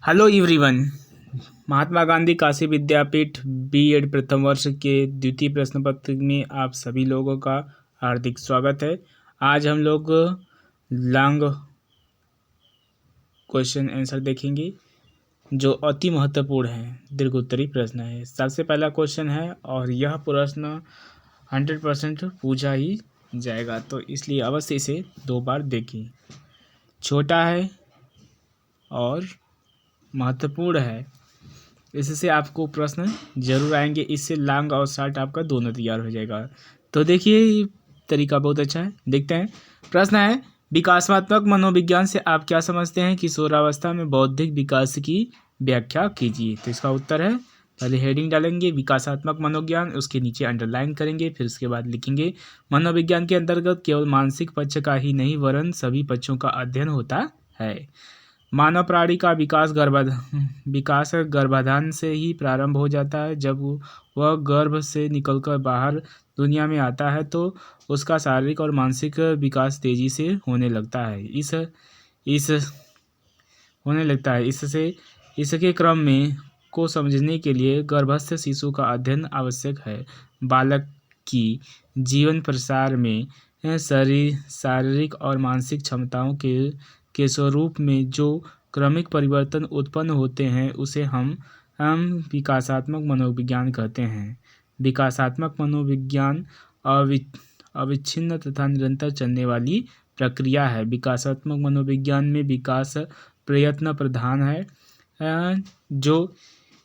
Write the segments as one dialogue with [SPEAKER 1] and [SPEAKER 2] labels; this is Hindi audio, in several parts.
[SPEAKER 1] Hello everyone. Mahatma Gandhi Kashi Vidyapith BEd प्रथम वर्ष के द्वितीय प्रश्न पत्र में आप सभी लोगों का हार्दिक स्वागत है। आज हम लोग लॉन्ग क्वेश्चन आंसर देखेंगे जो अति महत्वपूर्ण है, दीर्घोत्तरी प्रश्न है। सबसे पहला क्वेश्चन है और यह प्रश्न 100% पूछा ही जाएगा, तो इसलिए अवश्य इसे 2 बार देखें। छोटा है और महत्वपूर्ण है, इससे आपको प्रश्न जरूर आएंगे। इससे लॉन्ग और शॉर्ट आपका दोनों तैयार हो जाएगा। तो देखिए, ये तरीका बहुत अच्छा है। देखते हैं। प्रश्न है, विकासात्मक मनोविज्ञान से आप क्या समझते हैं? किशोरावस्था में बौद्धिक विकास की व्याख्या कीजिए। तो इसका उत्तर है, पहले हेडिंग डालेंगे विकासात्मक मनोविज्ञान, उसके नीचे अंडरलाइन करेंगे, फिर उसके बाद लिखेंगे मनोविज्ञान के अंतर्गत केवल मानसिक पक्ष का ही नहीं वरन सभी पक्षों का अध्ययन होता है। मानव प्राणी का विकास गर्भाधान से ही प्रारंभ हो जाता है। जब वह गर्भ से निकलकर बाहर दुनिया में आता है तो उसका शारीरिक और मानसिक विकास तेजी से होने लगता है। इसके क्रम में को समझने के लिए गर्भस्थ शिशु का अध्ययन आवश्यक है। बालक की जीवन प्रसार में शारीरिक और मानसिक क्षमताओं के स्वरूप में जो क्रमिक परिवर्तन उत्पन्न होते हैं उसे हम विकासात्मक मनोविज्ञान कहते हैं। विकासात्मक मनोविज्ञान अविच्छिन्न तथा निरंतर चलने वाली प्रक्रिया है। विकासात्मक मनोविज्ञान में विकास प्रयत्न प्रधान है जो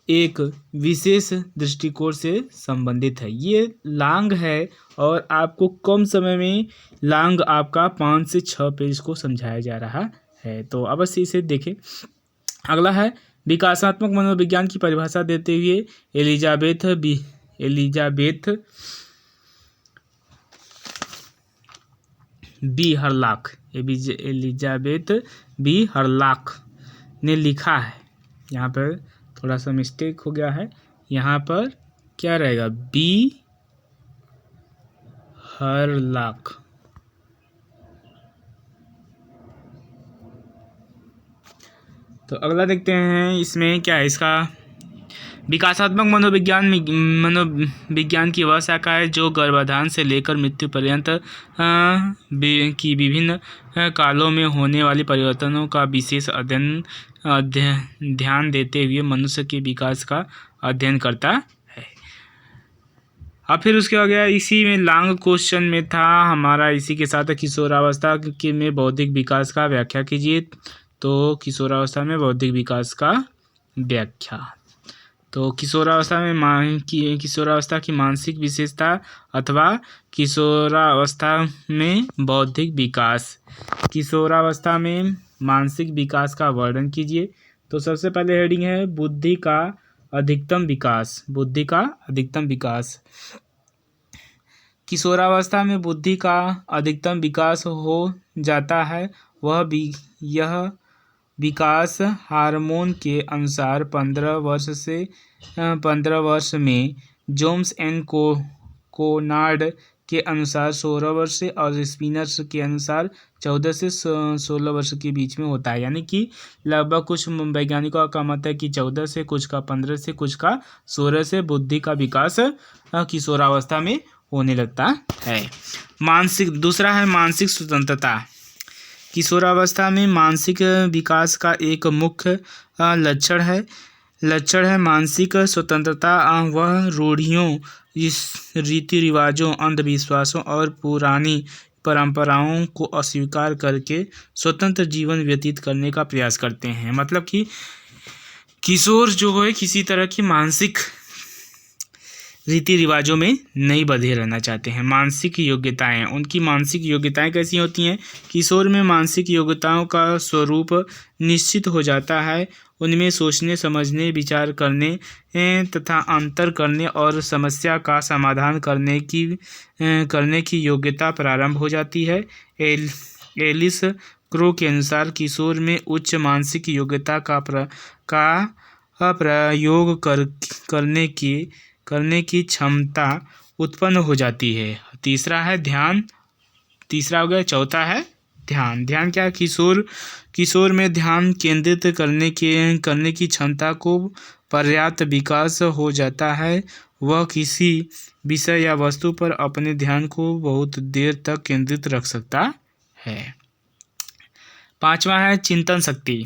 [SPEAKER 1] एक विशेष दृष्टिकोण से संबंधित है। ये लॉन्ग है और आपको कम समय में लॉन्ग आपका 5 से 6 पेज को समझाया जा रहा है, तो अवश्य इसे देखें। अगला है, विकासात्मक मनोविज्ञान की परिभाषा देते हुए एलिजाबेथ बी हरलॉक ने लिखा है। यहाँ पर थोड़ा सा मिस्टेक हो गया है, यहाँ पर क्या रहेगा, बी हरलॉक। तो अगला देखते हैं, इसमें क्या है। इसका विकासात्मक मनोविज्ञान की वह शाखा है जो गर्भाधान से लेकर मृत्यु पर्यंत की विभिन्न कालों में होने वाले परिवर्तनों का विशेष ध्यान देते हुए मनुष्य के विकास का अध्ययन करता है। अब फिर उसके आगे इसी में लॉन्ग क्वेश्चन में था हमारा, इसी के साथ किशोरावस्था के में बौद्धिक विकास का व्याख्या कीजिए। तो किशोरावस्था में बौद्धिक विकास का व्याख्या, तो किशोरावस्था की मानसिक विशेषता अथवा किशोरावस्था में बौद्धिक विकास। किशोरावस्था में मानसिक विकास का वर्णन कीजिए। तो सबसे पहले हेडिंग है बुद्धि का अधिकतम विकास। बुद्धि का अधिकतम विकास, किशोरावस्था में बुद्धि का अधिकतम विकास हो जाता है। यह विकास हार्मोन के अनुसार 15 वर्ष में, जोन्स एंड कोनार्ड के अनुसार 16 वर्ष से और स्पिनर के अनुसार 14 से 16 वर्ष के बीच में होता है। यानी कि लगभग कुछ वैज्ञानिकों का मत है कि 14 से, कुछ का 15 से, कुछ का 16 से बुद्धि का विकास किशोरावस्था में होने लगता है। दूसरा है मानसिक स्वतंत्रता। किशोरावस्था में मानसिक विकास का एक मुख्य लक्षण है मानसिक स्वतंत्रता। वह रूढ़ियों, रीति रिवाजों, अंधविश्वासों और पुरानी परंपराओं को अस्वीकार करके स्वतंत्र जीवन व्यतीत करने का प्रयास करते हैं। मतलब कि किशोर जो है किसी तरह की मानसिक रीति रिवाजों में नहीं बंधे रहना चाहते हैं। उनकी मानसिक योग्यताएं कैसी होती हैं? किशोर में मानसिक योग्यताओं का स्वरूप निश्चित हो जाता है। उनमें सोचने, समझने, विचार करने तथा अंतर करने और समस्या का समाधान करने की योग्यता प्रारंभ हो जाती है। एलिस क्रो के अनुसार किशोर में उच्च मानसिक योग्यता का प्रयोग करने की क्षमता उत्पन्न हो जाती है। तीसरा है ध्यान। तीसरा हो गया। चौथा है ध्यान क्या है? किशोर में ध्यान केंद्रित करने की क्षमता को पर्याप्त विकास हो जाता है। वह किसी विषय या वस्तु पर अपने ध्यान को बहुत देर तक केंद्रित रख सकता है। 5वां है चिंतन शक्ति।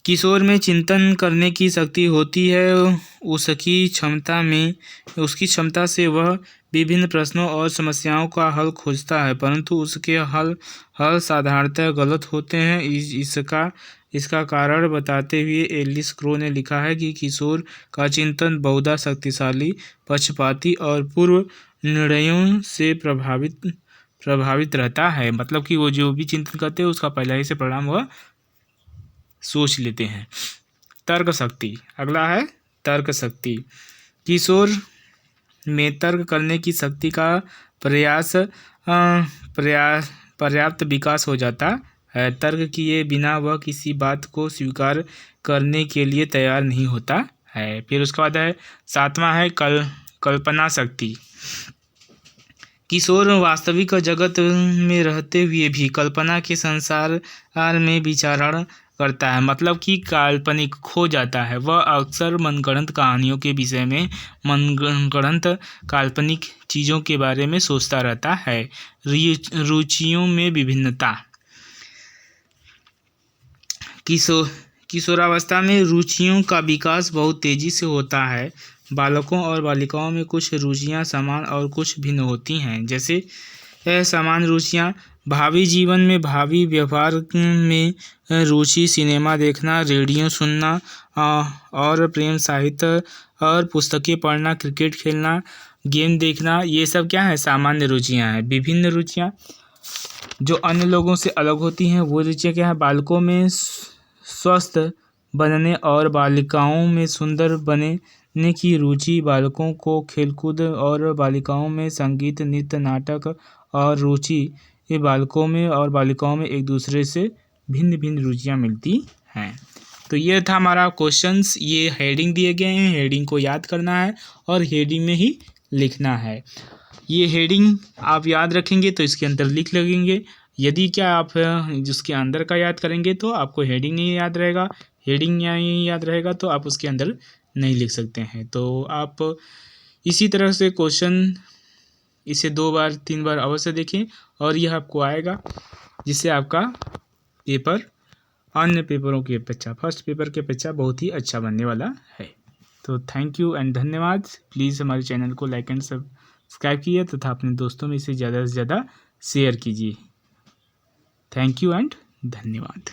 [SPEAKER 1] किशोर में चिंतन करने की शक्ति होती है। उसकी क्षमता से वह विभिन्न प्रश्नों और समस्याओं का हल खोजता है, परंतु उसके हल साधारणतः गलत होते हैं। इसका कारण बताते हुए एलिस क्रो ने लिखा है कि किशोर का चिंतन बहुधा शक्तिशाली, पक्षपाती और पूर्व निर्णयों से प्रभावित रहता है। मतलब कि वो जो भी चिंतन करते हैं उसका पहले ही से परिणाम वह सोच लेते हैं। तर्क शक्ति, अगला है तर्क शक्ति। किशोर में तर्क करने की शक्ति का पर्याप्त विकास हो जाता है। तर्क किए बिना वह किसी बात को स्वीकार करने के लिए तैयार नहीं होता है। फिर उसके बाद है 7वां है कल्पना शक्ति। किशोर वास्तविक जगत में रहते हुए भी कल्पना के संसार में विचरण करता है। मतलब कि काल्पनिक खो जाता है। वह अक्सर मनगढ़ंत कहानियों के विषय में, मनगढ़ंत काल्पनिक चीज़ों के बारे में सोचता रहता है। रुचियों में विभिन्नता। किशोरावस्था में रुचियों का विकास बहुत तेजी से होता है। बालकों और बालिकाओं में कुछ रुचियां समान और कुछ भिन्न होती हैं। जैसे समान रुचियां भावी जीवन में भावी व्यवहार में रुचि, सिनेमा देखना, रेडियो सुनना और प्रेम साहित्य और पुस्तकें पढ़ना, क्रिकेट खेलना, गेम देखना, ये सब क्या है? सामान्य रुचियां हैं। विभिन्न रुचियां जो अन्य लोगों से अलग होती हैं वो रुचियां क्या है? बालकों में स्वस्थ बनने और बालिकाओं में सुंदर बनने की रुचि, बालकों को खेलकूद और बालिकाओं में संगीत, नृत्य, नाटक और रुचि, ये बालकों में और बालिकाओं में एक दूसरे से भिन्न भिन्न रुचियां मिलती हैं। तो ये था हमारा क्वेश्चंस। ये हेडिंग दिए गए हैं, हेडिंग को याद करना है और हेडिंग में ही लिखना है। ये हेडिंग आप याद रखेंगे तो इसके अंदर लिख लगेंगे। यदि क्या आप जिसके अंदर का याद करेंगे तो आपको हेडिंग नहीं याद रहेगा, हेडिंग नहीं याद रहेगा तो आप उसके अंदर नहीं लिख सकते हैं। तो आप इसी तरह से क्वेश्चन इसे 2 बार 3 बार अवश्य देखें और यह आपको आएगा, जिससे आपका पेपर अन्य पेपरों की अपेक्षा, फर्स्ट पेपर की अपेक्षा बहुत ही अच्छा बनने वाला है। तो थैंक यू एंड धन्यवाद। प्लीज़ हमारे चैनल को लाइक एंड सब्सक्राइब कीजिए तथा अपने दोस्तों में इसे ज़्यादा से ज़्यादा शेयर कीजिए। थैंक यू एंड धन्यवाद।